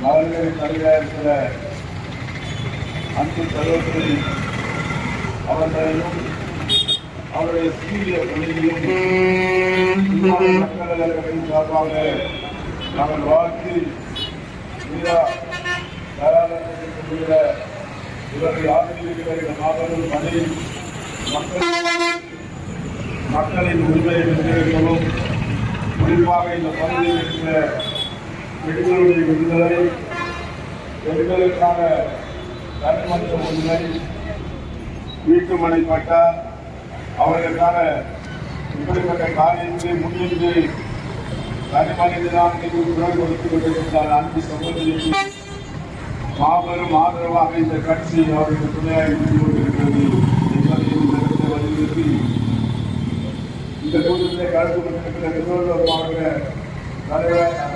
மகளிரின் தலைவராக இருக்கிற அன்பு சகோதரி அவர்களையும் அவருடைய சீரிய பணியையும் மக்கள் கட்சியின் சார்பாக நாங்கள் வாழ்த்தி தாராளமன்ற இவர்கள் ஆதரிக்கிற இந்த மாபெரும் பணி மக்களின் உரிமையை வென்றிருக்கவும் குறிப்பாக இந்த பகுதியில் இருக்கிற பெண்களுடைய விடுதலை, பெண்களுக்கான தனிமனித உரிமை, வீட்டுமனை பட்டா, அவர்களுக்கான இப்படிப்பட்ட காரியங்களை முன்னின்று தனிமனிதனாக குரல் கொடுத்து கொண்டிருக்கிறார். அன்பு சகோதரிக்கு மாபெரும் ஆதரவாக இந்த கட்சி அவருக்கு துணையாக இருந்து கொண்டிருக்கிறது என்பதை இந்த இடத்தை வலியுறுத்தி இந்த கூட்டத்தை கலந்து கொண்டிருக்கிற நிறுவன தலைவர்